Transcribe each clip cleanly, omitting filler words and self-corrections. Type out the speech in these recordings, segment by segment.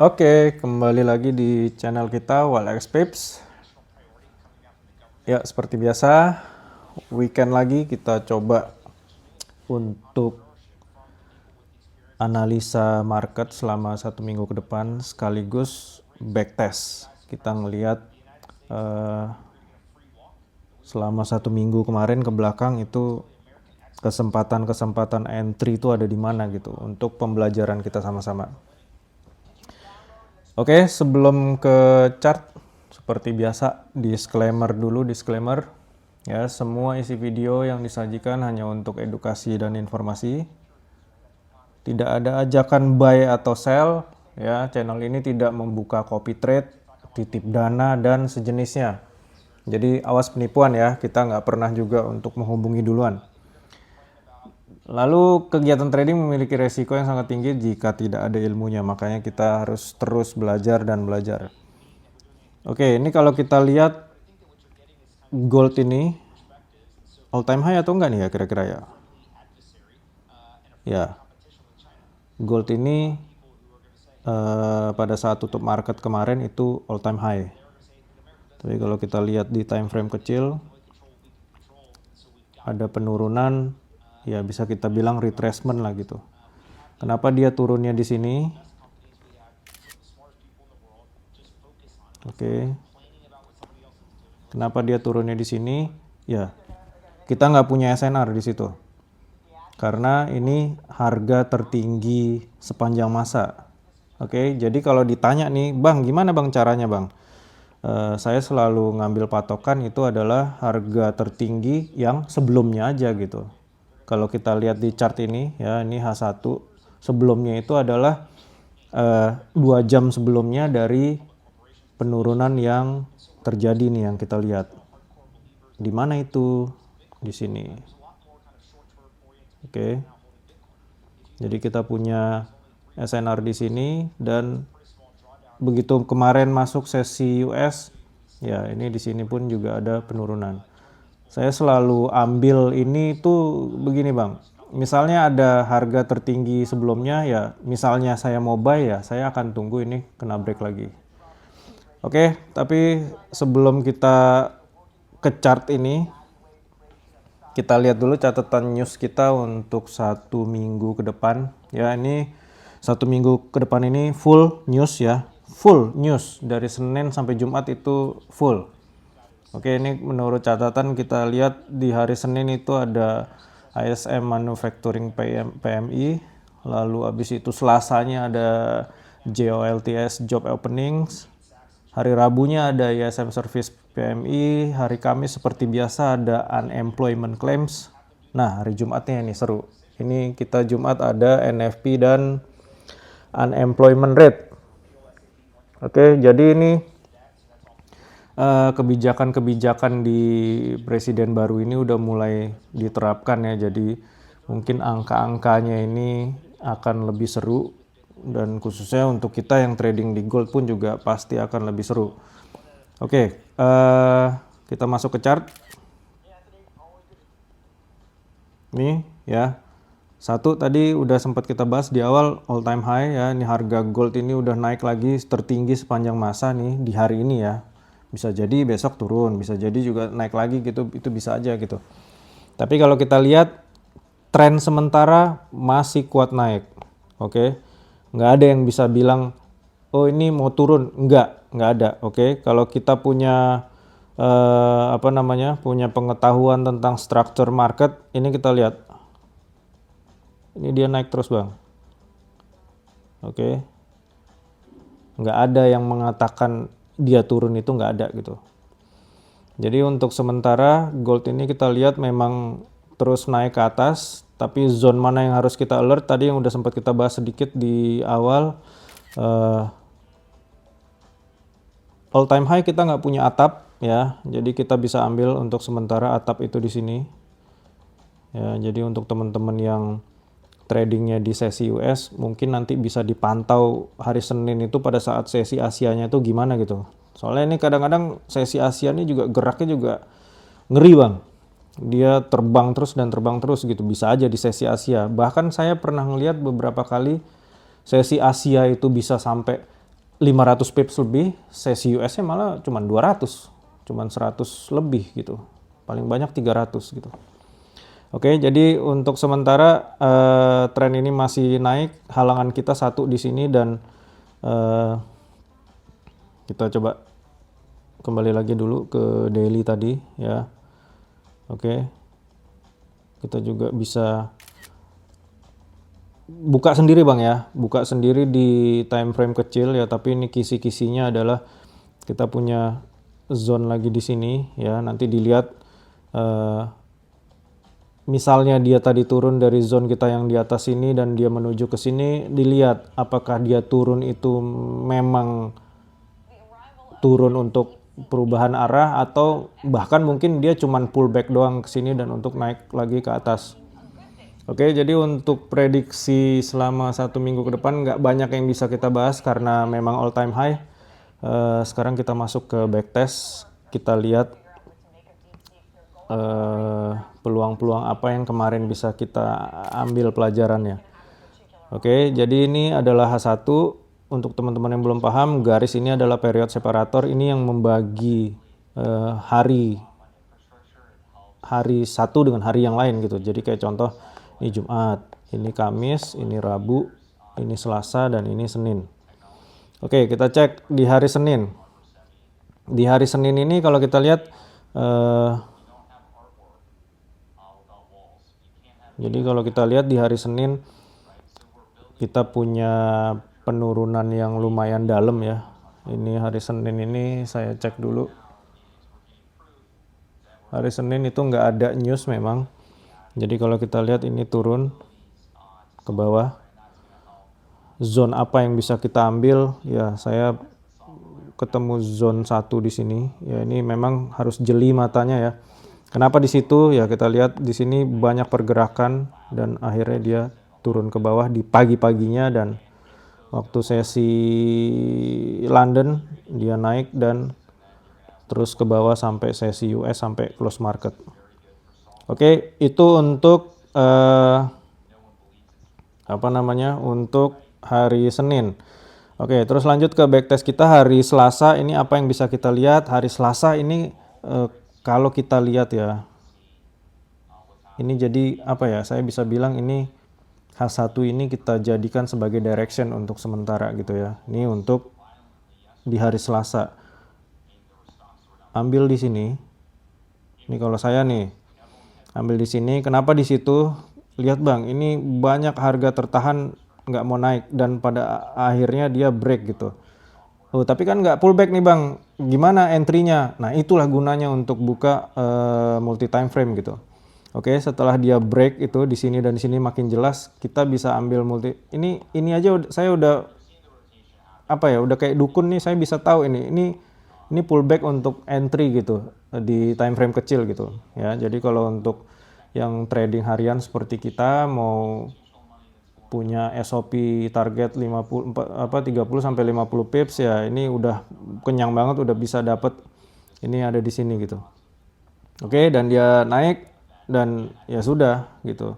Oke, kembali lagi di channel kita WildX Pips. Ya, seperti biasa, weekend lagi kita coba untuk analisa market selama 1 minggu ke depan sekaligus backtest. Kita ngelihat eh, selama 1 minggu kemarin ke belakang itu kesempatan-kesempatan entry itu ada di mana gitu untuk pembelajaran kita sama-sama. Oke, sebelum ke chart, seperti biasa, disclaimer. Ya, semua isi video yang disajikan hanya untuk edukasi dan informasi. Tidak ada ajakan buy atau sell. Ya, channel ini tidak membuka copy trade, titip dana, dan sejenisnya. Jadi awas penipuan ya, kita nggak pernah juga untuk menghubungi duluan. Lalu kegiatan trading memiliki resiko yang sangat tinggi jika tidak ada ilmunya, makanya kita harus terus belajar dan belajar. Oke, ini kalau kita lihat gold ini all time high atau enggak nih ya kira-kira ya? Ya, gold ini pada saat tutup market kemarin itu all time high. Tapi kalau kita lihat di time frame kecil, ada penurunan, ya bisa kita bilang retracement lah gitu. Kenapa dia turunnya di sini? Oke. Kenapa dia turunnya di sini? Ya, kita nggak punya SNR di situ. Karena ini harga tertinggi sepanjang masa. Oke, jadi kalau ditanya nih, Bang, gimana Bang caranya Bang? Saya selalu ngambil patokan itu adalah harga tertinggi yang sebelumnya aja gitu. Kalau kita lihat di chart ini, ya ini H1, sebelumnya itu adalah 2 jam sebelumnya dari penurunan yang terjadi nih yang kita lihat. Di mana itu? Di sini. Oke. Jadi kita punya SNR di sini dan begitu kemarin masuk sesi US, ya ini di sini pun juga ada penurunan. Saya selalu ambil ini tuh begini Bang. Misalnya ada harga tertinggi sebelumnya ya, misalnya saya mau buy ya, saya akan tunggu ini kena break lagi. Oke, tapi sebelum kita ke chart ini, kita lihat dulu catatan news kita untuk 1 minggu ke depan. Ya, ini 1 minggu ke depan ini full news ya. Full news dari Senin sampai Jumat itu full. Oke, ini menurut catatan kita lihat di hari Senin itu ada ISM Manufacturing PMI, lalu habis itu Selasanya ada JOLTS Job Openings, hari Rabunya ada ISM Service PMI, hari Kamis seperti biasa ada Unemployment Claims. Nah, hari Jumatnya ini seru. Ini kita Jumat ada NFP dan Unemployment Rate. Oke, jadi ini kebijakan-kebijakan di presiden baru ini udah mulai diterapkan ya, jadi mungkin angka-angkanya ini akan lebih seru dan khususnya untuk kita yang trading di gold pun juga pasti akan lebih seru. Oke, kita masuk ke chart. Nih ya, satu tadi udah sempat kita bahas di awal all time high ya, ini harga gold ini udah naik lagi tertinggi sepanjang masa nih di hari ini ya. Bisa jadi besok turun, bisa jadi juga naik lagi gitu, itu bisa aja gitu. Tapi kalau kita lihat tren sementara masih kuat naik. Oke. Nggak ada yang bisa bilang oh ini mau turun, nggak ada. Oke. Kalau kita punya punya pengetahuan tentang structure market, ini kita lihat. Ini dia naik terus, Bang. Oke. Nggak ada yang mengatakan dia turun, itu nggak ada gitu. Jadi untuk sementara gold ini kita lihat memang terus naik ke atas, tapi zone mana yang harus kita alert tadi yang udah sempat kita bahas sedikit di awal, all time high kita nggak punya atap ya, jadi kita bisa ambil untuk sementara atap itu di sini ya. Jadi untuk teman-teman yang tradingnya di sesi US mungkin nanti bisa dipantau hari Senin itu pada saat sesi Asianya itu gimana gitu. Soalnya ini kadang-kadang sesi Asia ini juga geraknya juga ngeri Bang. Dia terbang terus dan terbang terus gitu, bisa aja di sesi Asia. Bahkan saya pernah ngelihat beberapa kali sesi Asia itu bisa sampai 500 pips lebih, sesi US-nya malah cuma 200, cuma 100 lebih gitu. Paling banyak 300 gitu. Oke, jadi untuk sementara tren ini masih naik, halangan kita satu di sini dan kita coba kembali lagi dulu ke daily tadi ya. Oke. Kita juga bisa buka sendiri Bang ya, buka sendiri di time frame kecil ya, tapi ini kisi-kisinya adalah kita punya zone lagi di sini ya, nanti dilihat misalnya dia tadi turun dari zone kita yang di atas ini dan dia menuju ke sini, dilihat apakah dia turun itu memang turun untuk perubahan arah atau bahkan mungkin dia cuman pullback doang ke sini dan untuk naik lagi ke atas. Oke, jadi untuk prediksi selama 1 minggu ke depan nggak banyak yang bisa kita bahas karena memang all time high. Sekarang kita masuk ke backtest, kita lihat peluang-peluang apa yang kemarin bisa kita ambil pelajarannya. Oke, jadi ini adalah H1. Untuk teman-teman yang belum paham, garis ini adalah period separator. Ini yang membagi hari satu dengan hari yang lain gitu. Jadi kayak contoh, ini Jumat, ini Kamis, ini Rabu, ini Selasa, dan ini Senin. Oke, kita cek di hari Senin. Di hari Senin ini kalau kita lihat, jadi kalau kita lihat di hari Senin, kita punya penurunan yang lumayan dalam ya. Ini hari Senin ini saya cek dulu. Hari Senin itu nggak ada news memang. Jadi kalau kita lihat ini turun ke bawah. Zone apa yang bisa kita ambil? Ya, saya ketemu zone 1 di sini. Ya, ini memang harus jeli matanya ya. Kenapa di situ? Ya, kita lihat di sini banyak pergerakan dan akhirnya dia turun ke bawah di pagi-paginya, dan waktu sesi London dia naik dan terus ke bawah sampai sesi US sampai close market. Oke, itu untuk untuk hari Senin. Oke, terus lanjut ke backtest kita hari Selasa. Ini apa yang bisa kita lihat? Hari Selasa ini kalau kita lihat ya, ini jadi apa ya? Saya bisa bilang ini H1 ini kita jadikan sebagai direction untuk sementara gitu ya. Ini untuk di hari Selasa. Ambil di sini. Ini kalau saya nih ambil di sini. Kenapa di situ? Lihat Bang, ini banyak harga tertahan nggak mau naik dan pada akhirnya dia break gitu. Oh, tapi kan nggak pullback nih Bang. Gimana entry-nya? Nah, itulah gunanya untuk buka multi time frame gitu. Oke, setelah dia break itu di sini dan di sini makin jelas, kita bisa ambil multi. Ini aja saya udah udah kayak dukun nih, saya bisa tahu ini pullback untuk entry gitu di time frame kecil gitu ya. Jadi kalau untuk yang trading harian seperti kita mau punya SOP target 30 sampai 50 pips ya, ini udah kenyang banget, udah bisa dapat ini ada di sini gitu. Oke, dan dia naik dan ya sudah gitu.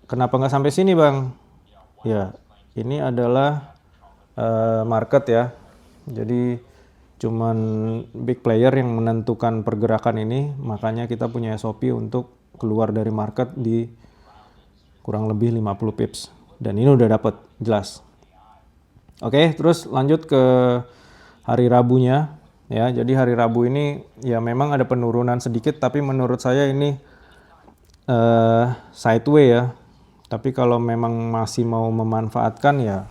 Kenapa nggak sampai sini Bang? Ya, ini adalah market ya. Jadi cuman big player yang menentukan pergerakan ini, makanya kita punya SOP untuk keluar dari market di kurang lebih 50 pips. Dan ini udah dapat jelas. Oke, terus lanjut ke hari Rabunya ya. Jadi hari Rabu ini ya memang ada penurunan sedikit, tapi menurut saya ini sideway ya. Tapi kalau memang masih mau memanfaatkan ya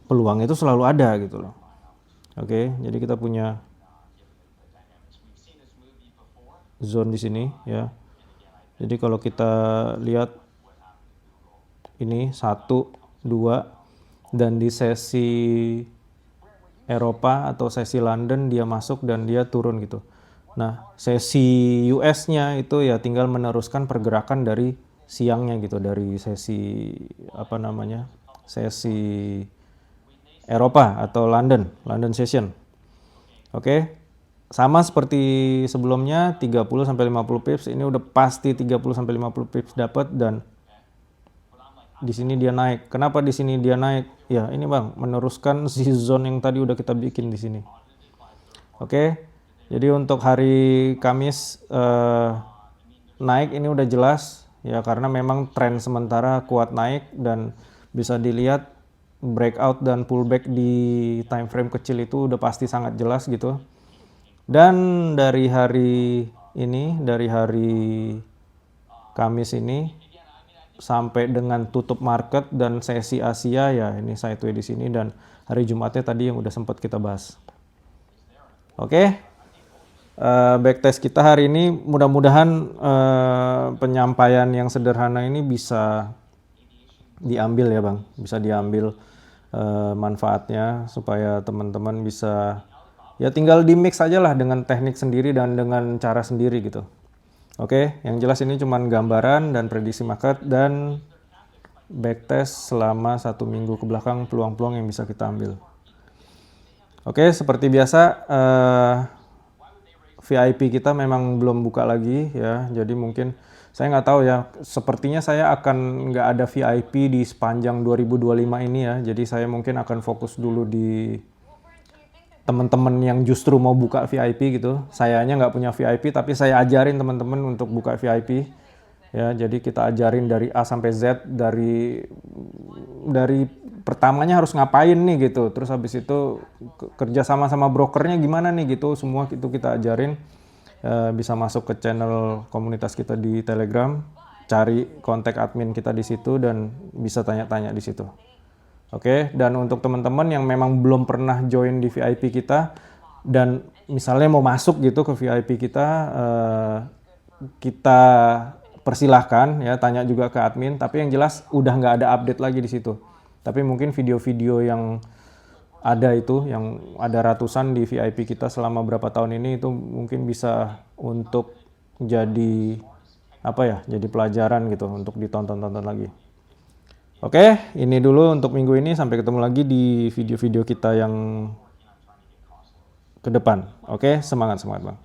peluang itu selalu ada gitu loh. Oke, jadi kita punya zone di sini ya. Jadi kalau kita lihat ini 1, 2 dan di sesi Eropa atau sesi London dia masuk dan dia turun gitu. Nah, sesi US-nya itu ya tinggal meneruskan pergerakan dari siangnya gitu, dari sesi sesi Eropa atau London session. Oke. Sama seperti sebelumnya 30 sampai 50 pips, ini udah pasti 30 sampai 50 pips dapat dan di sini dia naik. Kenapa di sini dia naik? Ya, ini Bang, meneruskan si zone yang tadi udah kita bikin di sini. Oke. Jadi untuk hari Kamis naik ini udah jelas ya, karena memang tren sementara kuat naik dan bisa dilihat breakout dan pullback di time frame kecil itu udah pasti sangat jelas gitu. Dan dari hari ini, dari hari Kamis ini sampai dengan tutup market dan sesi Asia ya, ini sideway di sini, dan hari Jumatnya tadi yang udah sempat kita bahas. Oke. Backtest kita hari ini mudah-mudahan penyampaian yang sederhana ini bisa diambil ya Bang, bisa diambil manfaatnya supaya teman-teman bisa ya tinggal di mix aja lah dengan teknik sendiri dan dengan cara sendiri gitu. Oke, yang jelas ini cuman gambaran dan prediksi market dan backtest selama 1 minggu ke belakang, peluang-peluang yang bisa kita ambil. Oke, seperti biasa VIP kita memang belum buka lagi ya, jadi mungkin saya nggak tahu ya, sepertinya saya akan nggak ada VIP di sepanjang 2025 ini ya, jadi saya mungkin akan fokus dulu di teman-teman yang justru mau buka VIP gitu. Sayanya nggak punya VIP, tapi saya ajarin teman-teman untuk buka VIP. Ya, jadi kita ajarin dari A sampai Z, dari pertamanya harus ngapain nih gitu. Terus habis itu kerja sama brokernya gimana nih gitu. Semua itu kita ajarin. Bisa masuk ke channel komunitas kita di Telegram, cari kontak admin kita di situ dan bisa tanya-tanya di situ. Oke, dan untuk teman-teman yang memang belum pernah join di VIP kita dan misalnya mau masuk gitu ke VIP kita, kita persilahkan ya, tanya juga ke admin. Tapi yang jelas udah nggak ada update lagi di situ. Tapi mungkin video-video yang ada itu, yang ada ratusan di VIP kita selama berapa tahun ini, itu mungkin bisa untuk jadi apa ya, jadi pelajaran gitu untuk ditonton-tonton lagi. Oke, ini dulu untuk minggu ini. Sampai ketemu lagi di video-video kita yang ke depan. Oke, semangat Bang.